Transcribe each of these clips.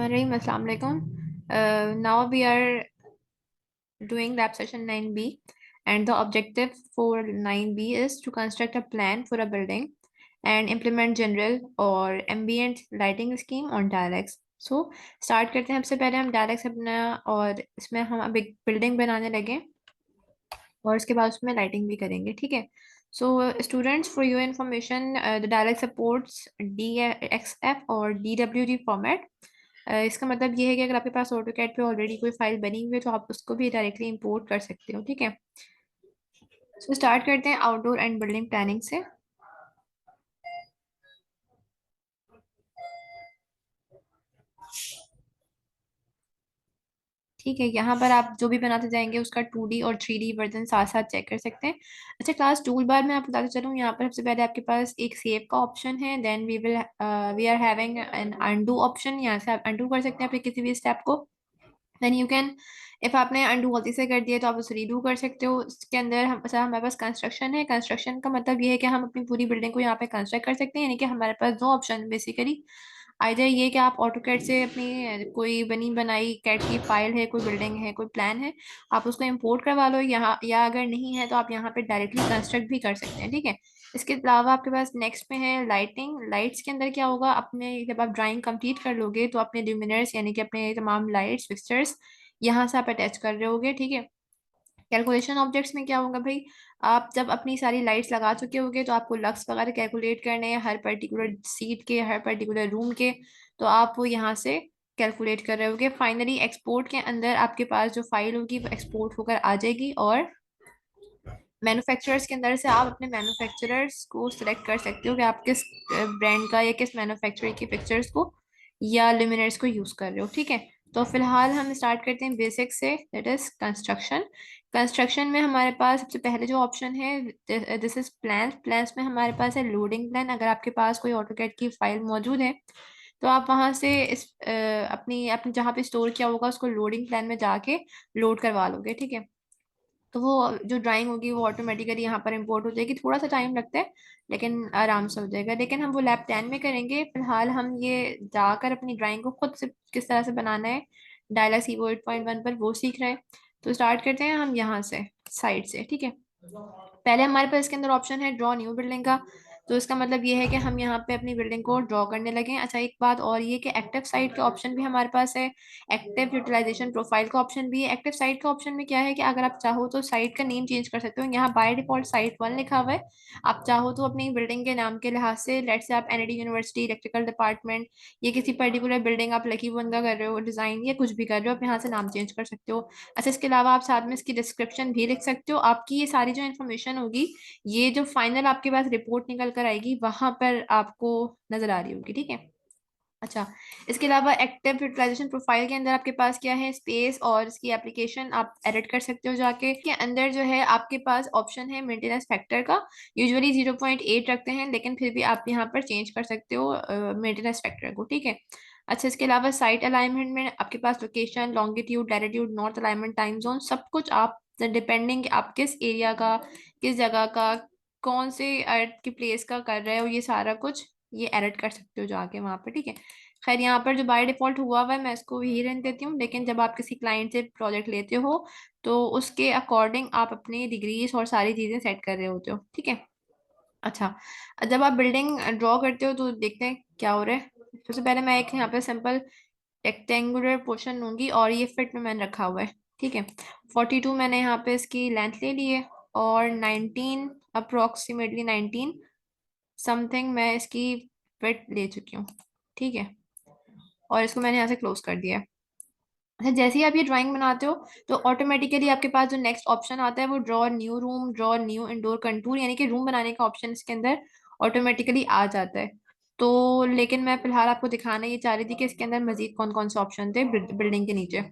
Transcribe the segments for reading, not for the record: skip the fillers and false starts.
Rahmanirrahim. Assalamu alaikum. Now we are doing lab session 9B, and the objective for 9B is to construct a plan for a building and implement general or ambient lighting scheme on dialects. So start करते हैं। सबसे पहले हम dialects अपना और इसमें हम अब एक बिल्डिंग बनाने लगे और उसके बाद उसमें लाइटिंग भी करेंगे, ठीक है। So students, for your information, the dialect supports DXF और DWG फॉर्मेट। इसका मतलब ये है कि अगर आपके पास ऑटोकैड पे ऑलरेडी कोई फाइल बनी हुई है तो आप उसको भी डायरेक्टली इंपोर्ट कर सकते हो, ठीक है। सो स्टार्ट करते हैं आउटडोर एंड बिल्डिंग प्लानिंग से। ठीक है, यहाँ पर आप जो भी बनाते जाएंगे उसका 2D और 3D वर्जन साथ साथ चेक कर सकते हैं। अच्छा क्लास टूल बार में आपको बताते चलूँ, यहाँ पर सबसे पहले आपके पास एक सेव का ऑप्शन है, then we are having an undo option. यहाँ से आप अनडू कर सकते हैं अपने किसी भी स्टेप को। देन यू कैन, इफ आपने अनडू गलती से कर दिया तो आप उसे रीडू कर सकते हो। इसके अंदर हम अच्छा हमारे पास कंस्ट्रक्शन है। कंस्ट्रक्शन का मतलब ये है कि हम अपनी पूरी बिल्डिंग को यहाँ पे कंस्ट्रक्ट कर सकते हैं, यानी कि हमारे पास दो ऑप्शन बेसिकली। आइदर ये कि आप ऑटोकैड से अपनी कोई बनी बनाई कैड की फाइल है, कोई बिल्डिंग है, कोई प्लान है, आप उसको इंपोर्ट करवा लो यहाँ, या अगर नहीं है तो आप यहाँ पे डायरेक्टली कंस्ट्रक्ट भी कर सकते हैं, ठीक है। इसके अलावा आपके पास नेक्स्ट में है लाइटिंग। लाइट्स के अंदर क्या होगा, अपने जब आप ड्राइंग कंप्लीट कर लोगे तो अपने ल्यूमिनर्स यानी कि अपने तमाम लाइट्स फिक्सचर्स यहाँ से आप अटैच कर रहे होगे, ठीक है। कैलकुलेशन ऑब्जेक्ट्स में क्या होगा भाई, आप जब अपनी सारी लाइट्स लगा चुके होगे तो आपको लक्स वगैरह कैलकुलेट करने हैं हर पर्टिकुलर सीट के, हर पर्टिकुलर रूम के, तो आप वो यहाँ से कैलकुलेट कर रहे होगे। फाइनली एक्सपोर्ट के अंदर आपके पास जो फाइल होगी वो एक्सपोर्ट होकर आ जाएगी, और मैन्युफैक्चरर्स के अंदर से आप अपने मैन्युफैक्चरर्स को सिलेक्ट कर सकते हो कि आप किस ब्रांड का या किस मैन्युफैक्चरर की पिक्चर्स को या लिमिनर्स को यूज कर रहे हो, ठीक है। तो फिलहाल हम स्टार्ट करते हैं बेसिक से, दैट इज कंस्ट्रक्शन। कंस्ट्रक्शन में हमारे पास सबसे पहले जो ऑप्शन है दिस इज प्लान। प्लान्स में हमारे पास है लोडिंग प्लान। अगर आपके पास कोई ऑटोकैड की फाइल मौजूद है तो आप वहां से इस अपनी अपनी जहाँ पे स्टोर किया होगा उसको लोडिंग प्लान में जाके लोड करवा लोगे, ठीक है। तो वो जो ड्राइंग होगी वो ऑटोमेटिकली यहाँ पर इंपोर्ट हो जाएगी। थोड़ा सा टाइम लगता है लेकिन आराम से हो जाएगा, लेकिन हम वो लैब 10 में करेंगे। फिलहाल हम ये जाकर अपनी ड्राइंग को खुद से किस तरह से बनाना है डायलॉग ईवो 8.1 पर वो सीख रहे हैं। तो स्टार्ट करते हैं हम यहाँ से साइड से, ठीक है। पहले हमारे पास इसके अंदर ऑप्शन है ड्रॉ न्यू बिल्डिंग का। तो इसका मतलब ये है कि हम यहाँ पे अपनी बिल्डिंग को ड्रॉ करने लगे। अच्छा एक बात और ये कि एक्टिव साइट का ऑप्शन भी हमारे पास है, एक्टिव यूटिलाइजेशन प्रोफाइल का ऑप्शन भी है। एक्टिव साइट का ऑप्शन में क्या है कि अगर आप चाहो तो साइट का नेम चेंज कर सकते हो। यहाँ बाय डिफॉल्ट साइट 1 लिखा हुआ है। आप चाहो तो अपनी बिल्डिंग के नाम के लिहाज से, लेट से आप एनडी यूनिवर्सिटी इलेक्ट्रिकल डिपार्टमेंट, ये किसी पर्टिकुलर बिल्डिंग आप लकी वन का कर रहे हो डिजाइन या कुछ भी कर रहे हो, आप यहाँ से नाम चेंज कर सकते हो। अच्छा इसके अलावा आप साथ में इसकी डिस्क्रिप्शन भी लिख सकते हो। आपकी ये सारी जो इन्फॉर्मेशन होगी, ये जो फाइनल आपके पास रिपोर्ट निकल कर आएगी वहां पर आपको नजर आ रही होगी, ठीक है। अच्छा इसके अलावा एक्टिव यूटिलाइजेशन प्रोफाइल के अंदर आपके पास क्या है, स्पेस और इसकी एप्लीकेशन आप एडिट कर सकते हो जाके। के अंदर जो है आपके पास ऑप्शन है मेंटेनेंस फैक्टर का। यूजुअली 0.8 रखते हैं लेकिन फिर भी आप यहाँ पर चेंज कर सकते हो मेंटेनेंस फैक्टर को, ठीक है। अच्छा इसके अलावा साइट अलाइनमेंट में आपके पास location, longitude, latitude, north alignment, time zone, सब कुछ आप डिपेंडिंग आप किस एरिया का, किस जगह का, कौन से अर्थ की प्लेस का कर रहे हो, ये सारा कुछ ये एडिट कर सकते हो जाके वहां पर, ठीक है। खैर यहाँ पर जो बाय डिफॉल्ट हुआ हुआ है मैं इसको ही रहने देती हूँ, लेकिन जब आप किसी क्लाइंट से प्रोजेक्ट लेते हो तो उसके अकॉर्डिंग आप अपनी डिग्रीज और सारी चीजें सेट कर रहे होते हो, ठीक है। अच्छा जब आप बिल्डिंग ड्रॉ करते हो तो देखते हैं क्या हो रहा है। सबसे पहले मैं एक यहाँ पे सिंपल रेक्टेंगुलर पोर्शन लूंगी और ये फिट में मैंने रखा हुआ है, ठीक है। 42 मैंने यहाँ पे इसकी लेंथ ले ली है, और 19 अप्रोक्सीमेटली 19 समथिंग मैं इसकी विड्थ ले चुकी हूँ, ठीक है। और इसको मैंने यहाँ से क्लोज कर दिया है। अच्छा जैसे ही आप ये ड्राइंग बनाते हो तो ऑटोमेटिकली आपके पास जो नेक्स्ट ऑप्शन आता है वो draw new room, draw new indoor contour, यानी कि रूम बनाने का ऑप्शन इसके अंदर ऑटोमेटिकली आ जाता है। तो लेकिन मैं फिलहाल आपको दिखाना ये चाह रही थी कि इसके अंदर मजीद कौन कौन से ऑप्शन थे बिल्डिंग के नीचे।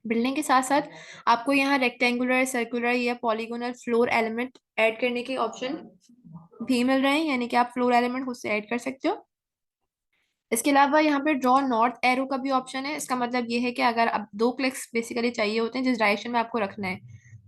बिल्डिंग के साथ साथ आपको यहाँ रेक्टेंगुलर, सर्कुलर या पॉलीगोनल फ्लोर एलिमेंट ऐड करने के ऑप्शन भी मिल रहे हैं, यानी कि आप फ्लोर एलिमेंट खुद से ऐड कर सकते हो। इसके अलावा यहाँ पे ड्रॉ नॉर्थ एरो का भी ऑप्शन है। इसका मतलब ये है कि अगर अब 2 क्लिक्स बेसिकली चाहिए होते हैं जिस डायरेक्शन में आपको रखना है,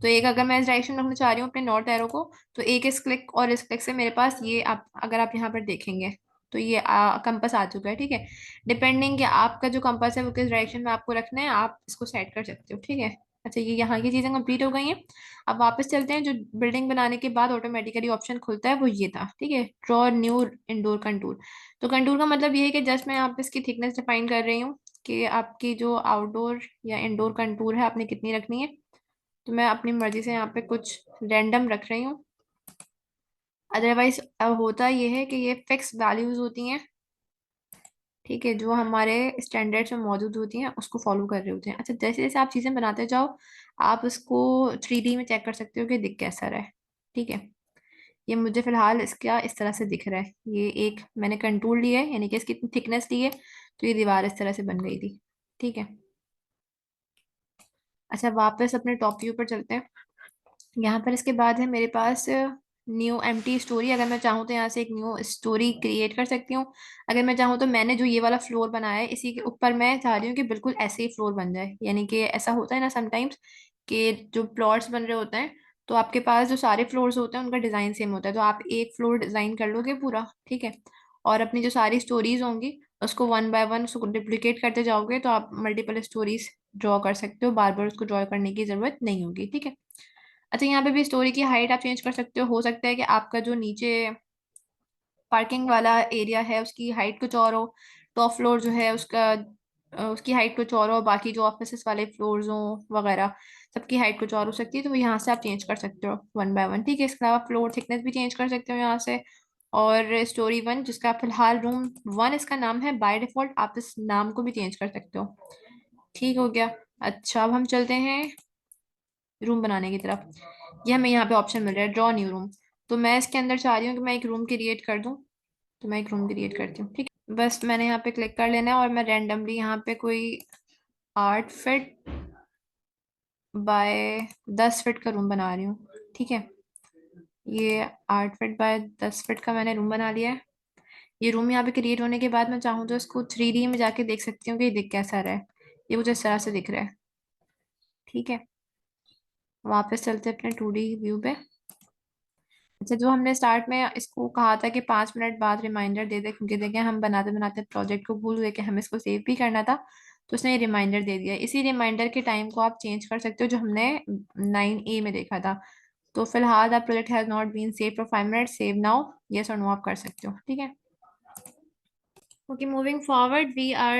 तो एक अगर मैं इस डायरेक्शन में रखना चाह रही हूँ अपने नॉर्थ एरो को, तो एक इस क्लिक और इस क्लिक से मेरे पास ये आप अगर आप यहाँ पर देखेंगे तो ये कंपास आ चुका है, ठीक है। डिपेंडिंग कि आपका जो कंपास है वो किस डायरेक्शन में आपको रखना है, आप इसको सेट कर सकते हो, ठीक है। अच्छा, ये यहाँ की चीजें कंप्लीट हो गई हैं। अब वापस चलते हैं, जो बिल्डिंग बनाने के बाद ऑटोमेटिकली ऑप्शन खुलता है वो ये था, ठीक है, ड्रॉ न्यू इंडोर कंटूर। तो कंटूर का मतलब ये है कि जस्ट मैं यहाँ पे इसकी थिकनेस डिफाइन कर रही हूँ कि आपकी जो आउटडोर या इंडोर कंटूर है आपने कितनी रखनी है। तो मैं अपनी मर्जी से यहाँ पे कुछ रैंडम रख रही हूँ। अदरवाइज अब होता ये है कि ये फिक्स वैल्यूज होती हैं, ठीक है, जो हमारे स्टैंडर्ड्स में मौजूद होती हैं उसको फॉलो कर रहे होते हैं। अच्छा, जैसे जैसे आप चीज़ें बनाते जाओ, आप उसको 3D में चेक कर सकते हो कि दिख कैसा रहा है, ठीक है। ये मुझे फिलहाल इसका इस तरह से दिख रहा है, ये एक मैंने कंटूर लिया है, यानी कि इसकी थिकनेस ली है, तो ये दीवार इस तरह से बन गई थी, ठीक है। अच्छा, वापस अपने टॉप व्यू पर चलते हैं। यहाँ पर इसके बाद है मेरे पास न्यू एम्प्टी स्टोरी। अगर मैं चाहूँ तो यहाँ से एक न्यू स्टोरी क्रिएट कर सकती हूँ। अगर मैं चाहूँ तो मैंने जो ये वाला फ्लोर बनाया है इसी के ऊपर मैं चाह रही हूँ कि बिल्कुल ऐसे ही फ्लोर बन जाए, यानी कि ऐसा होता है ना समटाइम्स कि जो प्लॉट्स बन रहे होते हैं, तो आपके पास जो सारे फ्लोर्स होते हैं उनका डिजाइन सेम होता है, तो आप एक फ्लोर डिजाइन कर लोगे पूरा, ठीक है। और अपनी जो सारी स्टोरीज होंगी उसको वन बाय वन उसको डुप्लीकेट करते जाओगे, तो आप मल्टीपल स्टोरीज ड्रॉ कर सकते हो, बार बार उसको ड्रॉ करने की जरूरत नहीं होगी, ठीक है। अच्छा, यहाँ पे भी स्टोरी की हाइट आप चेंज कर सकते हो सकता है कि आपका जो नीचे पार्किंग वाला एरिया है उसकी हाइट कुछ और हो, टॉप फ्लोर जो है उसका उसकी हाइट कुछ और हो, बाकी जो ऑफिस वाले फ्लोर्स हों वगैरह सबकी हाइट कुछ और हो सकती है, तो यहाँ से आप चेंज कर सकते हो वन बाय वन, ठीक है। इसके अलावा फ्लोर थिकनेस भी चेंज कर सकते हो यहाँ से। और स्टोरी वन जिसका फिलहाल रूम वन इसका नाम है, बाय डिफॉल्ट आप इस नाम को भी चेंज कर सकते हो, ठीक हो गया। अच्छा, अब हम चलते हैं रूम बनाने की तरफ। ये हमें यहाँ पे ऑप्शन मिल रहा है ड्रॉ न्यू रूम। तो मैं इसके अंदर चाह रही हूँ कि मैं एक रूम क्रिएट कर दूँ, तो मैं एक रूम क्रिएट करती हूँ, ठीक है। बस मैंने यहाँ पे क्लिक कर लेना है और मैं रैंडमली यहाँ पे कोई 8 फीट बाय 10 फीट का रूम बना रही हूँ, ठीक है। ये 8 फीट बाय 10 फीट का मैंने रूम बना लिया है। ये रूम यहाँ पे क्रिएट होने के बाद मैं चाहूँ तो इसको 3D में जाके देख सकती हूँ कि ये दिख कैसा रहा है। ये मुझे इस तरह से दिख रहा है, ठीक है। वापस चलते हैं अपने 2D व्यू पे। अच्छा, जो हमने स्टार्ट में इसको कहा था कि 5 मिनट बाद रिमाइंडर दे दे, क्योंकि देखें हम बनाते बनाते प्रोजेक्ट को भूल गए कि हमें इसको सेव भी करना था, तो उसने ये रिमाइंडर दे दिया। इसी रिमाइंडर के टाइम को आप चेंज कर सकते हो, जो हमने 9A में देखा था। तो फिलहाल आप project has not been save for 5 minute, save now, yes और नो आप कर सकते हो, ठीक है। Okay, moving forward we are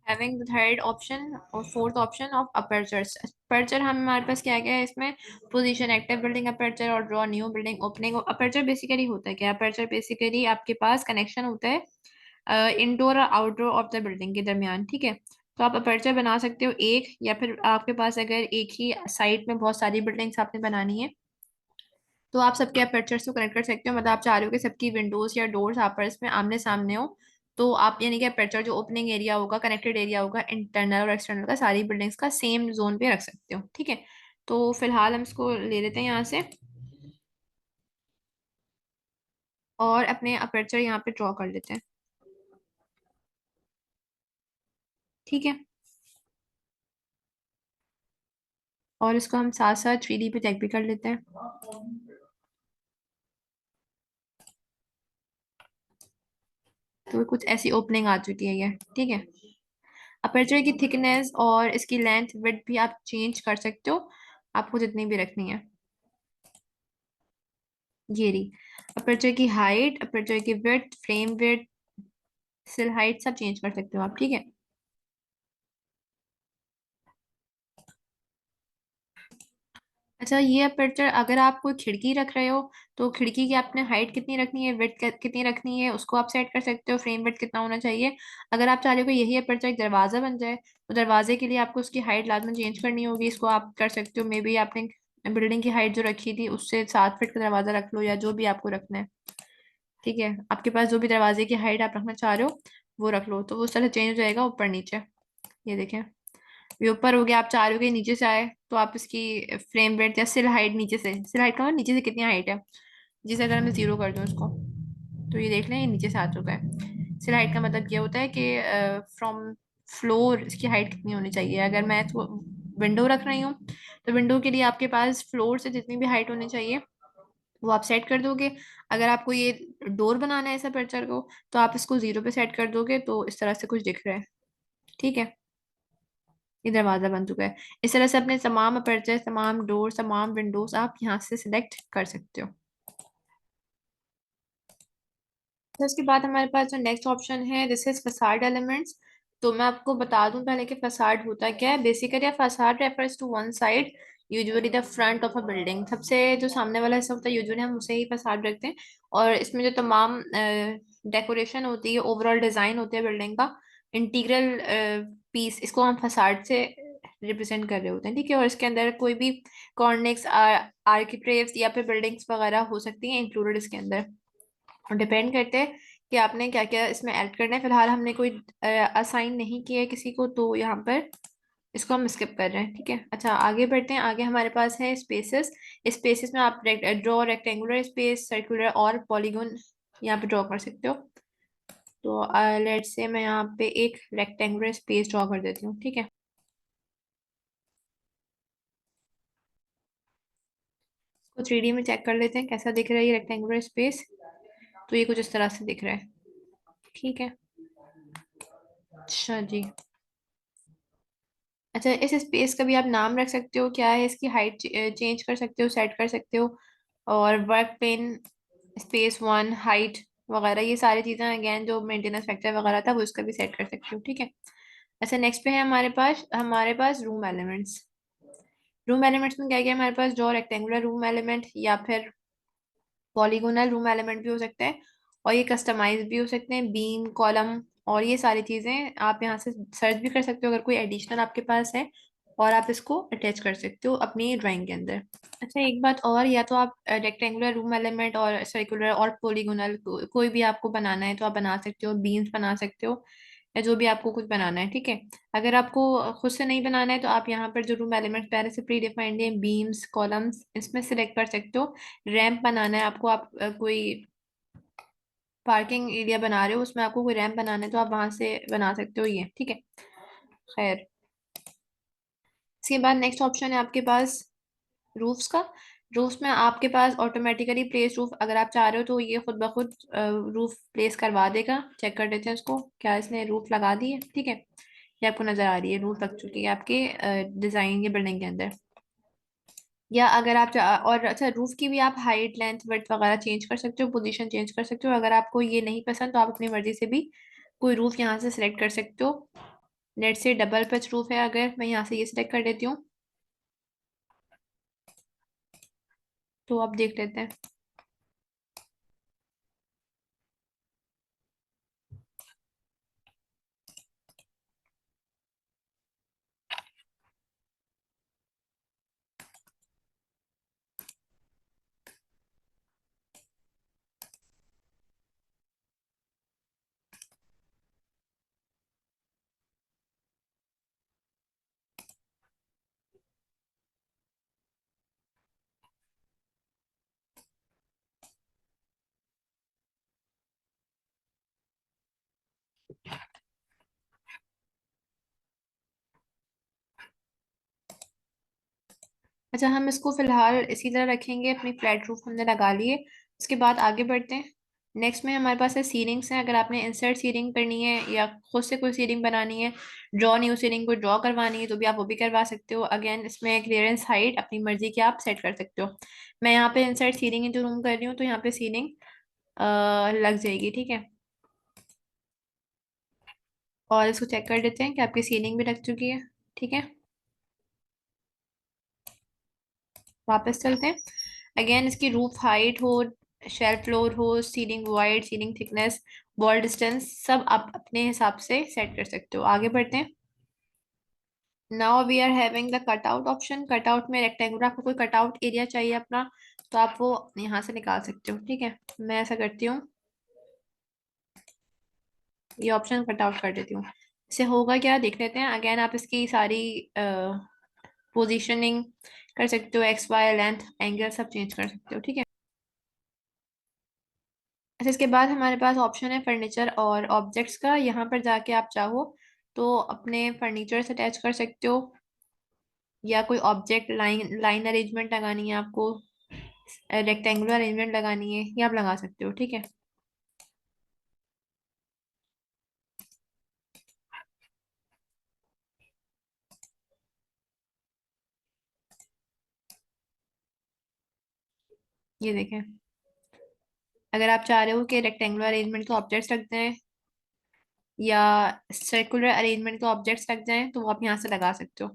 having the third option और fourth option of apertures. Aperture हम हमारे पास क्या क्या है इसमें, पोजीशन एक्टिव बिल्डिंग अपर्चर और draw new building opening. Aperture basically होता है क्या, अपर्चर बेसिकली आपके पास कनेक्शन होता है इंडोर और आउटडोर ऑफ द बिल्डिंग के दरमियान, ठीक है। तो आप अपर्चर बना सकते हो एक, या फिर आपके पास अगर एक ही साइट में बहुत सारी बिल्डिंग्स आपने बनानी है तो आप सबके अपर्चर्स को कनेक्ट कर सकते हो। मतलब आप चाह रहे हो कि सबकी विंडोज या डोर्स आपस में आमने सामने हो, तो आप यानी कि अपर्चर जो ओपनिंग एरिया होगा, कनेक्टेड एरिया होगा इंटरनल और एक्सटर्नल का, सारी बिल्डिंग्स का सेम जोन पे रख सकते हो, ठीक है। तो फिलहाल हम इसको ले लेते हैं यहाँ से और अपने अपर्चर यहाँ पे ड्रॉ कर लेते हैं, ठीक है। और इसको हम साथ साथ 3D पे चेक भी कर लेते हैं। तो कुछ ऐसी ओपनिंग आ चुकी है ये, ठीक है। अपर्चर की थिकनेस और इसकी लेंथ विड्थ भी आप चेंज कर सकते हो, आपको जितनी भी रखनी है। ये रही अपर्चर की हाइट, अपर्चर की width, frame width, sill height सब चेंज कर सकते हो आप, ठीक है। अच्छा, ये अपर्चर अगर आप कोई खिड़की रख रहे हो तो खिड़की की आपने हाइट कितनी रखनी है, विड्थ कितनी रखनी है, उसको आप सेट कर सकते हो। फ्रेम विड्थ कितना होना चाहिए। अगर आप चाह रहे हो कि यही अपर्चर एक दरवाजा बन जाए तो दरवाजे के लिए आपको उसकी हाइट लाजमी चेंज करनी होगी। इसको आप कर सकते हो, मे बी आपने बिल्डिंग की हाइट जो रखी थी उससे 7 फीट का दरवाजा रख लो, या जो भी आपको रखना है, ठीक है। आपके पास जो भी दरवाजे की हाइट आप रखना चाह रहे हो वो रख लो, तो वो उस तरह चेंज हो जाएगा ऊपर नीचे। ये देखें, ये ऊपर हो गया। आप चाह रहे हो कि नीचे से आए तो आप इसकी फ्रेम रेट या सिल हाइट, नीचे से सिल हाइट का मतलब नीचे से कितनी हाइट है, जिसे अगर मैं 0 कर दूं इसको, तो ये देख लें ये नीचे से आ चुका है। सिल हाइट का मतलब ये होता है कि फ्रॉम फ्लोर इसकी हाइट कितनी होनी चाहिए। अगर मैं इसको विंडो रख रही हूँ तो विंडो के लिए आपके पास फ्लोर से जितनी भी हाइट होनी चाहिए वो आप सेट कर दोगे। अगर आपको ये डोर बनाना है ऐसा अपर्चर को, तो आप इसको 0 पे सेट कर दोगे, तो इस तरह से कुछ दिख रहा है। ठीक है, ये दरवाजा बन चुका है। इस तरह से अपने तमाम अपर्चर, तमाम डोर, तमाम विंडोज आप यहाँ से सिलेक्ट कर सकते हो। तो उसके बाद हमारे पास जो नेक्स्ट ऑप्शन है, दिस इज फसाड एलिमेंट्स। तो मैं आपको बता दूं पहले कि फसाड होता क्या है। Basically facade refers to one side, usually the front of a building. सबसे जो सामने वाला हिस्सा होता है यूजुअली हम उसे ही फसाड रखते हैं। और इसमें जो तमाम डेकोरेशन होती है, ओवरऑल डिजाइन होती है बिल्डिंग का, इंटीग्रल पीस, इसको हम फसाड से रिप्रेजेंट कर रहे होते हैं। ठीक है, और इसके अंदर कोई भी कॉर्निक्स, आर्किट्रेव्स या फिर बिल्डिंग्स वगैरह हो सकती हैं इंक्लूडेड इसके अंदर। और डिपेंड करते हैं कि आपने क्या क्या इसमें ऐड करना है। फिलहाल हमने कोई असाइन नहीं किया है किसी को, तो यहाँ पर इसको हम स्किप कर रहे हैं। ठीक है, अच्छा आगे बढ़ते हैं। आगे हमारे पास है स्पेसेस। स्पेसेस में आप ड्रॉ रेक्टेंगुलर स्पेस, सर्कुलर और पॉलीगॉन यहाँ पे ड्रॉ कर सकते हो। तो लेट्स से मैं यहाँ पे एक रेक्टेंगुलर स्पेस ड्रॉ कर देती हूँ। ठीक है, तो 3D में चेक कर लेते हैं कैसा दिख रहा है ये रेक्टेंगुलर स्पेस। तो ये कुछ इस तरह से दिख रहा है। ठीक है, अच्छा जी। अच्छा, इस स्पेस का भी आप नाम रख सकते हो, क्या है इसकी हाइट चेंज कर सकते हो, सेट कर सकते हो। और work plane space one height वगैरह, ये सारी चीजें अगेन जो मेंटेनेंस फैक्टर वगैरह था वो इसका भी सेट कर सकते हो। ठीक है, अच्छा नेक्स्ट पे है हमारे पास रूम एलिमेंट्स। रूम एलिमेंट्स में क्या क्या है हमारे पास, जो रेक्टेंगुलर रूम एलिमेंट या फिर पॉलीगोनल रूम एलिमेंट भी हो सकता है। और ये कस्टमाइज भी हो सकते हैं, बीम, कॉलम और ये सारी चीजें आप यहाँ से सर्च भी कर सकते हो अगर कोई एडिशनल आपके पास है, और आप इसको अटैच कर सकते हो अपनी ड्राइंग के अंदर। अच्छा एक बात और, या तो आप रेक्टेंगुलर रूम एलिमेंट और सर्कुलर और पॉलीगोनल कोई भी आपको बनाना है तो आप बना सकते हो, बीन्स बना सकते हो, या जो भी आपको कुछ बनाना है। ठीक है, अगर आपको खुद से नहीं बनाना है तो आप यहाँ पर जो रूम एलिमेंट पहले से प्री डिफाइंड है, बीम्स, कॉलम्स, इसमें सिलेक्ट कर सकते हो। रैंप बनाना है आपको, आप कोई पार्किंग एरिया बना रहे हो उसमें आपको कोई रैंप बनाना है तो आप वहां से बना सकते हो ये। ठीक है, खैर इसके बाद नेक्स्ट ऑप्शन है आपके पास रूफ्स का। रूफ्स में आपके पास ऑटोमेटिकली प्लेस रूफ, अगर आप चाह रहे हो तो ये खुद ब खुद रूफ प्लेस करवा देगा। चेक कर देते हैं इसको, क्या इसने रूफ लगा दी है। ठीक है, ये आपको नजर आ रही है, रूफ लग चुकी है आपके डिजाइन के बिल्डिंग के अंदर। या अगर आप और अच्छा, रूफ की भी आप हाइट, लेंथ, विड्थ वगैरह चेंज कर सकते हो, पोजीशन चेंज कर सकते हो। अगर आपको ये नहीं पसंद तो आप अपनी मर्जी से भी कोई रूफ यहाँ से सिलेक्ट कर सकते हो। नेट से डबल पिच रूफ है, अगर मैं यहाँ से ये सिलेक्ट कर देती हूँ तो आप देख लेते हैं। अच्छा, हम इसको फिलहाल इसी तरह रखेंगे, अपनी फ्लैट रूफ हमने लगा लिए। इसके बाद आगे बढ़ते हैं। नेक्स्ट में हमारे पास है सीलिंग्स हैं। अगर आपने इंसर्ट सीलिंग करनी है या खुद से कोई सीलिंग बनानी है, ड्रॉ न्यू सीलिंग को ड्रॉ करवानी है, तो भी आप वो भी करवा सकते हो। अगेन इसमें क्लियरेंस हाइट अपनी मर्जी की आप सेट कर सकते हो। मैं यहाँ पे इंसर्ट सीलिंग इंटू रूम कर रही हूँ, तो यहाँ पे सीलिंग लग जाएगी। ठीक है, और इसको चेक कर लेते हैं कि आपकी सीलिंग भी लग चुकी है। ठीक है, वापस चलते हैं। अगेन इसकी रूफ हाइट हो, शेल्फ फ्लोर हो, ceiling wide, ceiling thickness, wall distance, सब आप अपने हिसाब से सेट कर सकते हो। आगे बढ़ते हैं। Now we are having the cutout option. Cutout में रेक्टेंगुलर, आपको कोई कटआउट एरिया चाहिए अपना, तो आप वो यहाँ से निकाल सकते हो। ठीक है, मैं ऐसा करती हूँ, ये ऑप्शन कटआउट कर देती हूँ। इससे होगा क्या देख लेते हैं। अगेन आप इसकी सारी पोजीशनिंग कर सकते हो, एक्स वाई, लेंथ, एंगल सब चेंज कर सकते हो। ठीक है, अच्छा इसके बाद हमारे पास ऑप्शन है फर्नीचर और ऑब्जेक्ट्स का। यहाँ पर जाके आप चाहो तो अपने फर्नीचर से अटैच कर सकते हो, या कोई ऑब्जेक्ट लाइन लाइन अरेंजमेंट लगानी है आपको, रेक्टेंगुलर अरेंजमेंट लगानी है ये आप लगा सकते हो, ठीक है। ये देखें, अगर आप चाह रहे हो कि रेक्टेंगुलर अरेंजमेंट के ऑब्जेक्ट्स रख दें या सर्कुलर अरेंजमेंट के ऑब्जेक्ट्स रख जाएं तो वो आप यहाँ से लगा सकते हो।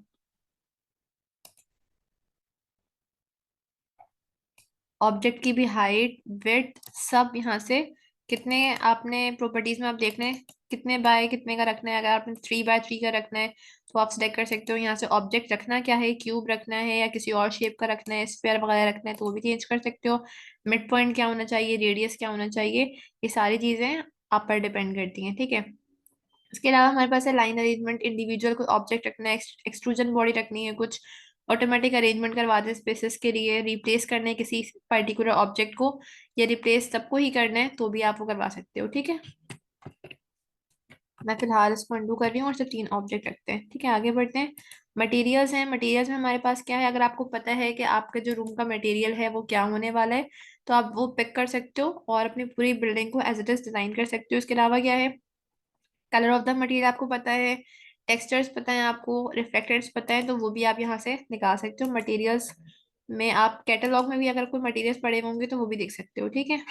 ऑब्जेक्ट की भी हाइट, विड्थ सब यहाँ से, कितने आपने प्रॉपर्टीज में आप देख लें कितने बाय कितने का रखना है। अगर आपने 3 बाय 3 का रखना है तो आप सिलेक्ट कर सकते हो यहाँ से ऑब्जेक्ट रखना क्या है, क्यूब रखना है या किसी और शेप का रखना है, स्क्वायर वगैरह रखना है तो वो भी चेंज कर सकते हो। मिड पॉइंट क्या होना चाहिए, रेडियस क्या होना चाहिए, ये सारी चीजें आप पर डिपेंड करती हैं, ठीक है। इसके अलावा हमारे पास है लाइन अरेंजमेंट, इंडिविजुअल कोई ऑब्जेक्ट रखना है, एक्सट्रूजन बॉडी रखनी है, कुछ ऑटोमेटिक अरेंजमेंट करवा दे स्पेसेस के लिए, रिप्लेस करना है किसी पर्टिकुलर ऑब्जेक्ट को या रिप्लेस सबको ही करना है तो भी आप वो करवा सकते हो, ठीक है। मैं फिलहाल इसको अंडू कर रही हूँ और सिर्फ 3 ऑब्जेक्ट रखते हैं, ठीक है। आगे बढ़ते हैं। मटेरियल्स हैं, मटेरियल्स में हमारे पास क्या है, अगर आपको पता है कि आपका जो रूम का मटेरियल है वो क्या होने वाला है तो आप वो पिक कर सकते हो और अपनी पूरी बिल्डिंग को एज इट इज डिजाइन कर सकते हो। इसके अलावा क्या है, कलर ऑफ द मटेरियल आपको पता है, टेक्सचर्स पता है आपको, रिफ्लेक्टेड्स पता है तो वो भी आप यहाँ से निकाल सकते हो। मटेरियल्स में आप कैटलॉग में भी अगर कोई मटेरियल्स पड़े होंगे तो वो भी देख सकते हो, ठीक है।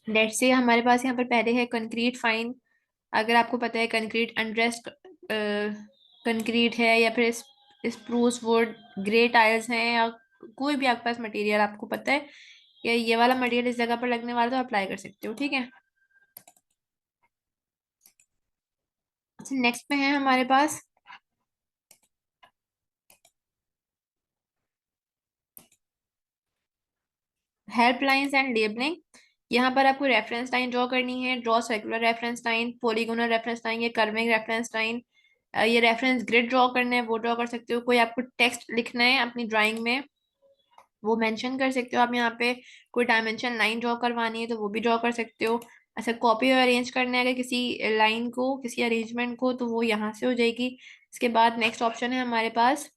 लेट से हमारे पास यहाँ पर पहले है कंक्रीट फाइन। अगर आपको पता है कंक्रीट अनड्रेस्ड कंक्रीट है या फिर स्प्रूस वुड, ग्रे टाइल्स हैं या कोई भी आपके पास मटेरियल आपको पता है या ये वाला मटेरियल इस जगह पर लगने वाला तो अप्लाई कर सकते हो, ठीक है। अच्छा, नेक्स्ट में है हमारे पास हेल्प लाइंस एंड लेबलिंग। यहाँ पर आपको रेफरेंस लाइन ड्रॉ करनी है, draw circular reference line, polygonal reference line या कर्विंग रेफरेंस लाइन। ये रेफरेंस ग्रिड ड्रॉ करना है वो ड्रॉ कर सकते हो। कोई आपको टेक्स्ट लिखना है अपनी ड्राइंग में वो मेंशन कर सकते हो आप यहाँ पे। कोई डायमेंशन लाइन ड्रॉ करवानी है तो वो भी ड्रॉ कर सकते हो। अच्छा, कॉपी और अरेंज करना है अगर किसी लाइन को किसी अरेंजमेंट को तो वो यहाँ से हो जाएगी। इसके बाद नेक्स्ट ऑप्शन है हमारे पास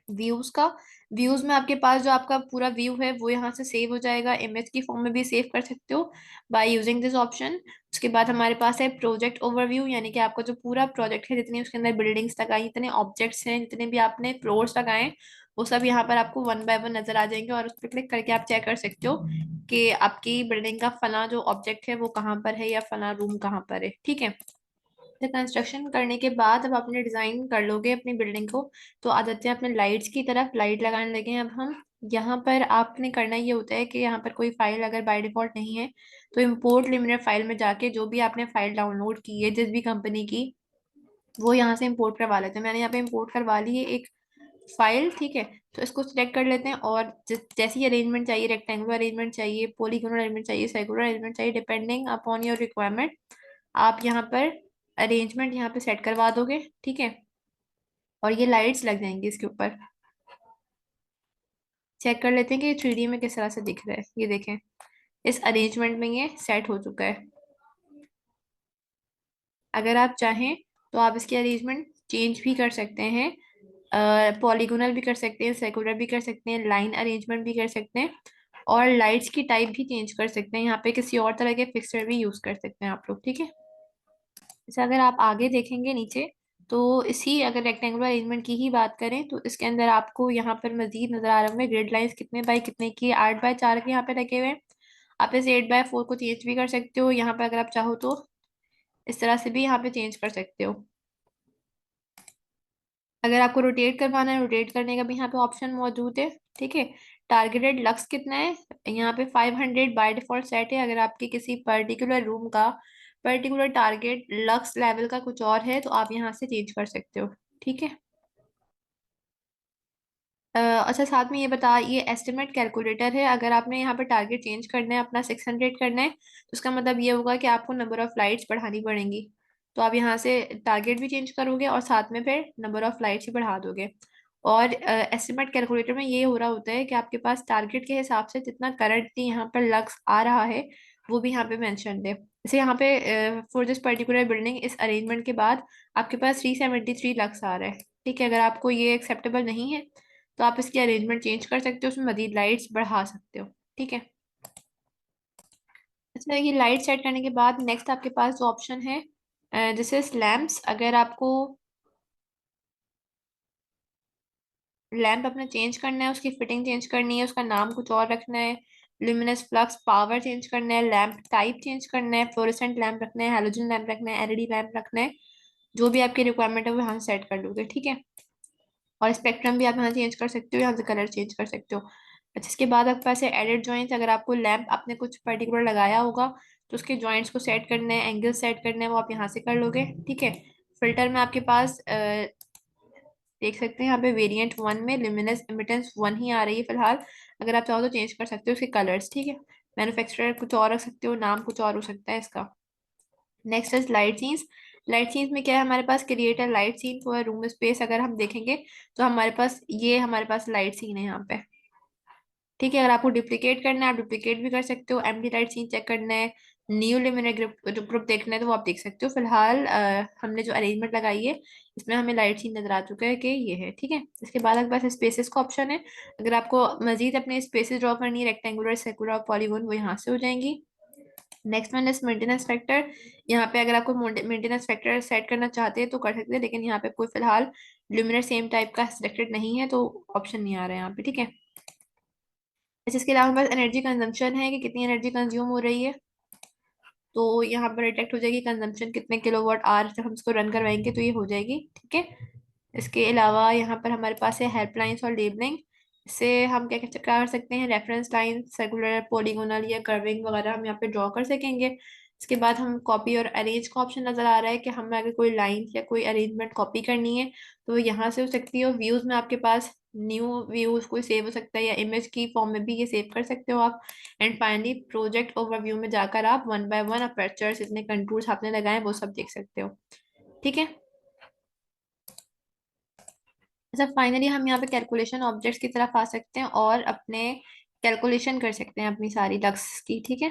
व्यूज का। व्यूज में आपके पास जो आपका पूरा व्यू है वो यहाँ से सेव हो जाएगा, इमेज की फॉर्म में भी सेव कर सकते हो बाय यूजिंग दिस ऑप्शन। उसके बाद हमारे पास है प्रोजेक्ट ओवरव्यू, यानी कि आपका जो पूरा प्रोजेक्ट है जितनी उसके अंदर बिल्डिंग्स लगाई, जितने ऑब्जेक्ट्स हैं, जितने भी आपने फ्लोर्स लगाए वो सब यहाँ पर आपको वन बाय वन नजर आ जाएंगे और उस पर क्लिक करके आप चेक कर सकते हो कि आपकी बिल्डिंग का फला जो ऑब्जेक्ट है वो कहाँ पर है या फला रूम कहाँ पर है, ठीक है। तो कंस्ट्रक्शन करने के बाद अब आपने डिजाइन कर लोगे अपनी बिल्डिंग को तो आ जाते हैं अपने लाइट्स की तरफ। लाइट लगाने लगे हैं अब हम। यहाँ पर आपने करना ये होता है कि यहाँ पर कोई फाइल अगर बाय डिफॉल्ट नहीं है तो इम्पोर्ट लिमिटेड फाइल में जाके जो भी आपने फाइल डाउनलोड की है जिस भी कंपनी की वो यहाँ से इंपोर्ट करवा लेते हैं। मैंने यहाँ पे इंपोर्ट करवा ली है एक फाइल, ठीक है। तो इसको सिलेक्ट कर लेते हैं और जैसी अरेंजमेंट चाहिए, रेक्टेंगुलर अरेंजमेंट चाहिए, पॉलीगोनल अरेंजमेंट चाहिए, सर्कुलर अरेंजमेंट चाहिए, डिपेंडिंग अपॉन योर रिक्वायरमेंट आप यहाँ पर अरेंजमेंट यहाँ पे सेट करवा दोगे, ठीक है। और ये लाइट्स लग जाएंगी इसके ऊपर। चेक कर लेते हैं कि ये 3D में किस तरह से दिख रहा है। ये देखें, इस अरेंजमेंट में ये सेट हो चुका है। अगर आप चाहें तो आप इसकी अरेंजमेंट चेंज भी कर सकते हैं, पॉलीगोनल भी कर सकते हैं, सर्कुलर भी कर सकते हैं, लाइन अरेंजमेंट भी कर सकते हैं और लाइट्स की टाइप भी चेंज कर सकते हैं। यहाँ पे किसी और तरह के फिक्सर भी यूज कर सकते हैं आप लोग, ठीक है। जैसे अगर आप आगे देखेंगे नीचे तो इसी अगर रेक्टेंगुलर अरेंजमेंट की ही बात करें तो इसके अंदर आपको यहाँ पर मजीद नजर आ रहे होंगे ग्रिड लाइंस कितने बाय कितने की, 8 बाय 4 के यहाँ पे रखे हुए हैं। आप इस 8 बाय 4 को चेंज भी कर सकते हो यहाँ पे अगर आप चाहो तो इस तरह से भी यहाँ पे चेंज कर सकते हो। अगर आपको रोटेट करवाना है रोटेट करने का भी यहाँ पे ऑप्शन मौजूद है, ठीक है। टारगेटेड लक्स कितना है, यहाँ पे 500 बाय डिफॉल्ट सेट है। अगर आपके किसी पर्टिकुलर रूम का पर्टिकुलर टारगेट लक्स लेवल का कुछ और है तो आप यहाँ से चेंज कर सकते हो, ठीक है। अच्छा, साथ में ये बता, ये एस्टिमेट कैलकुलेटर है। अगर आपने यहाँ पर टारगेट चेंज करना है अपना 600 करना है तो उसका मतलब ये होगा कि आपको नंबर ऑफ लाइट्स बढ़ानी पड़ेंगी। तो आप यहाँ से टारगेट भी चेंज करोगे और साथ में फिर नंबर ऑफ लाइट्स ही बढ़ा दोगे। और एस्टिमेट कैलकुलेटर में ये हो रहा होता है कि आपके पास टारगेट के हिसाब से जितना करंटली यहाँ पर लक्स आ रहा है वो भी यहाँ पे मेंशन है। जैसे यहाँ पे फॉर दिस पर्टिकुलर बिल्डिंग इस अरेंजमेंट के बाद आपके पास 373 लक्स आ रहा है। ठीक है, अगर आपको ये एक्सेप्टेबल नहीं है तो आप इसकी अरेंजमेंट चेंज कर सकते हो, उसमें मजीद लाइट्स बढ़ा सकते हो। ठीक है। अच्छा, ये लाइट सेट करने के बाद नेक्स्ट आपके पास जो ऑप्शन है दिस इज लैम्प्स। अगर आपको लैंप अपना चेंज करना है, उसकी फिटिंग चेंज करनी है, उसका नाम कुछ और रखना है, ल्यूमिनस फ्लक्स पावर चेंज करना है, लैंप टाइप चेंज करना है, फ्लोरेसेंट लैंप रखना है, हैलोजन लैंप रखना है, एलईडी लैंप रखना है, जो भी आपकी रिक्वायरमेंट है वो यहाँ सेट कर लोगे। ठीक है। और स्पेक्ट्रम भी आप यहाँ चेंज कर सकते हो, यहाँ से कलर चेंज कर सकते हो। अच्छा, इसके बाद आपके पास है एडिट जॉइंट्स। अगर आपको लैंप आपने कुछ पर्टिकुलर लगाया होगा तो उसके जॉइंट्स को सेट करना है, एंगल सेट करना है, वो आप यहाँ से कर लोगे। ठीक है। फिल्टर में आपके पास देख सकते हैं यहाँ पे वेरिएंट 1 में लिमिनस इमिटेंस 1 ही आ रही है फिलहाल। अगर आप चाहो तो चेंज कर सकते हो उसके कलर्स। ठीक है। मैन्युफैक्चरर कुछ और रख सकते हो, नाम कुछ और हो सकता है इसका। Next is light scenes. Light scenes में क्या है, हमारे पास create a light scene for room space. अगर हम देखेंगे तो हमारे पास लाइट सीन है यहाँ पे। ठीक है। अगर आपको डुप्लीकेट करना है आप डुप्लीकेट भी कर सकते हो, एमडी लाइट सीन चेक करना है, न्यू लिमिनर ग्रुप देखना है तो वो आप देख सकते हो। फिलहाल हमने जो अरेंजमेंट लगाई है इसमें हमें लाइट सीन नजर आ चुका है कि ये है। ठीक है। इसके बाद आपके पास स्पेसेस का ऑप्शन है। अगर आपको मजीद अपने स्पेसेस ड्रॉ करनी है, रेक्टेंगुलर, सर्कुलर और पॉलीगोन, वो यहाँ से हो जाएंगी। Next one is maintenance factor. यहाँ पे अगर आपको मेंटेनेंस फैक्टर सेट करना चाहते हैं तो कर सकते हैं, लेकिन यहाँ पे कोई फिलहाल ल्यूमिनर सेम टाइप का सिलेक्टेड नहीं है तो ऑप्शन नहीं आ रहा है यहाँ पे। ठीक है। अच्छा, इसके अलावा हमारे पास एनर्जी कंजम्पशन है कि कितनी एनर्जी कंज्यूम हो रही है, तो यहाँ पर डिटेक्ट हो जाएगी कंजम्पशन कितने किलोवाट आवर जब हम इसको रन करवाएंगे तो ये हो जाएगी। ठीक है। इसके अलावा यहाँ पर हमारे पास है हेल्पलाइंस और लेबलिंग। इससे हम क्या क्या कर सकते हैं, रेफरेंस लाइन, सर्कुलर, पॉलीगोनल या कर्विंग वगैरह हम यहाँ पे ड्रॉ कर सकेंगे। इसके बाद हम कॉपी और अरेंज का ऑप्शन नजर आ रहा है कि हमें अगर कोई लाइन या कोई अरेंजमेंट कॉपी करनी है तो यहाँ से हो सकती है। व्यूज में आपके पास न्यू व्यूज कोई सेव हो सकता है या इमेज की फॉर्म में भी ये सेव कर सकते हो आप। एंड फाइनली प्रोजेक्ट ओवरव्यू में जाकर आप वन बाय वन अपर्चर्स, इतने कंटूर्स आपने लगाए हैं वो सब देख सकते हो। ठीक है। अच्छा, फाइनली हम यहाँ पे कैलकुलेशन ऑब्जेक्ट्स की तरफ आ सकते हैं और अपने कैलकुलेशन कर सकते हैं अपनी सारी लक्स की। ठीक है।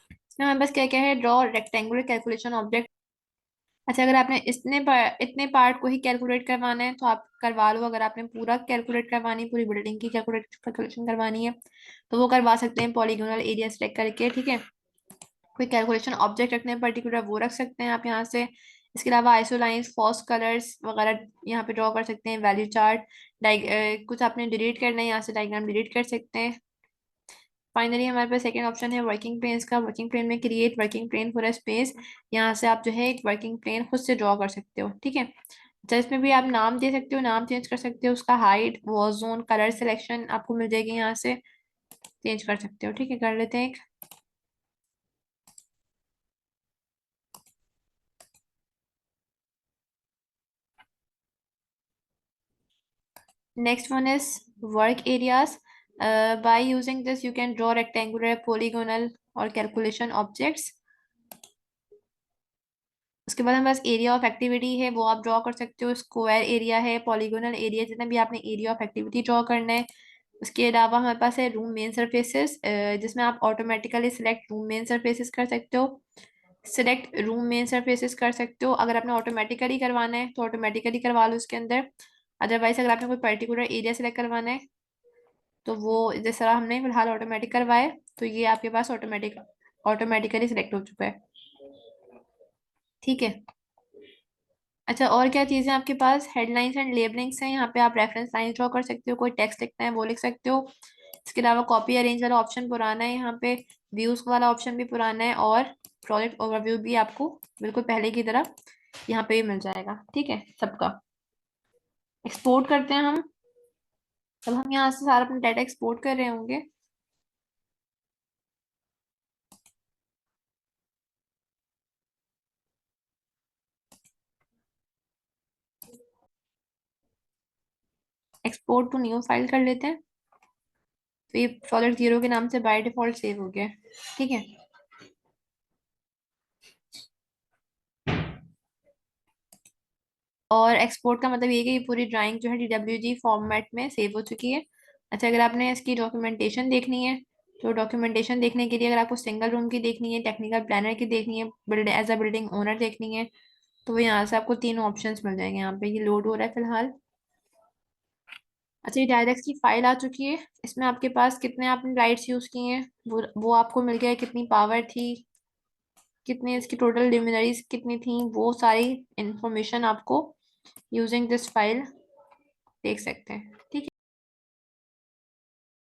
इसमें हमारे पास क्या क्या है, ड्रॉ रेक्टेंगुलर कैलकुलेशन ऑब्जेक्ट। अच्छा, अगर आपने इतने पार्ट को ही कैलकुलेट करवाना है तो आप करवा लो। अगर आपने पूरा कैलकुलेट करवानी है, पूरी बिल्डिंग की कैलकुलेशन करवानी है तो वो करवा सकते हैं पॉलीगोनल एरिया सेलेक्ट करके। ठीक है। कोई कैलकुलेशन ऑब्जेक्ट रखने हैं पर्टिकुलर वो रख सकते हैं आप यहाँ से। इसके अलावा आइसोलाइंस, फॉस कलर्स वगैरह यहाँ पे ड्रॉ कर सकते हैं, वैल्यू चार्ट, कुछ आपने डिलीट करना है यहाँ से डायग्राम डिलीट कर सकते हैं। फाइनली हमारे पास सेकंड ऑप्शन है वर्किंग प्लेन्स का। वर्किंग प्लेन में create working plane for a space, यहाँ से आप जो है एक वर्किंग प्लेन खुद से ड्रॉ कर सकते हो। ठीक है। अच्छा, इसमें भी आप नाम दे सकते हो, नाम चेंज कर सकते हो, उसका height, war zone, colour selection आपको मिल जाएगी, यहाँ से चेंज कर सकते हो। ठीक है, कर लेते हैं एक। Next one is work areas. By using this, you can draw rectangular, polygonal और calculation objects. उसके बाद हमारे पास एरिया ऑफ एक्टिविटी है, वो आप ड्रॉ कर सकते हो। स्क्वायर एरिया है, पॉलीगोनल एरिया, जितना भी आपने एरिया ऑफ एक्टिविटी ड्रॉ करना है। उसके अलावा हमारे पास है रूम मेन सरफेसेस, जिसमें आप automatically select room main surfaces कर सकते हो। सिलेक्ट रूम मेन सरफेसेस कर सकते हो। अगर आपने ऑटोमेटिकली करवाना है तो ऑटोमेटिकली करवा लो उसके अंदर। अदरवाइज अगर आपने कोई पर्टिकुलर एरिया सेलेक्ट करवाना है तो वो जिस तरह हमने फिलहाल ऑटोमेटिक करवाए तो ये आपके पास ऑटोमेटिकली सिलेक्ट हो चुका है। ठीक है। अच्छा, और क्या चीजें आपके पास, हेडलाइंस एंड लेबलिंग्स हैं। यहाँ पे आप रेफरेंस लाइन ड्रॉ कर सकते हो, कोई टेक्स्ट लिखना है वो लिख सकते हो। इसके अलावा कॉपी अरेंज वाला ऑप्शन पुराना है यहाँ पे, व्यूज वाला ऑप्शन भी पुराना है, और प्रोजेक्ट ओवरव्यू भी आपको बिल्कुल पहले की तरह यहाँ पे भी मिल जाएगा। ठीक है, सबका एक्सपोर्ट करते हैं हम। जब हम यहाँ से सारा अपना डाटा एक्सपोर्ट कर रहे होंगे, एक्सपोर्ट टू न्यू फाइल कर लेते हैं। तो ये प्रोजेक्ट जीरो के नाम से बाय डिफॉल्ट सेव हो गया है। ठीक है। और एक्सपोर्ट का मतलब ये है कि ये पूरी ड्राइंग जो है DWG फॉर्मेट में सेव हो चुकी है। अच्छा, अगर आपने इसकी डॉक्यूमेंटेशन देखनी है तो डॉक्यूमेंटेशन देखने के लिए अगर आपको सिंगल रूम की देखनी है, टेक्निकल प्लानर की देखनी है, build as a building owner देखनी है, तो वो यहाँ से आपको तीनों ऑप्शंस मिल जाएंगे। यहाँ पे ये लोड हो रहा है फिलहाल। अच्छा, ये डायरेक्ट की फाइल आ चुकी है। इसमें आपके पास कितने आपने लाइट्स यूज की हैं वो आपको मिल गया है, कितनी पावर थी, कितने इसकी टोटल डिमिनरीज कितनी थी, वो सारी इंफॉर्मेशन आपको यूजिंग दिस फाइल देख सकते हैं। ठीक है।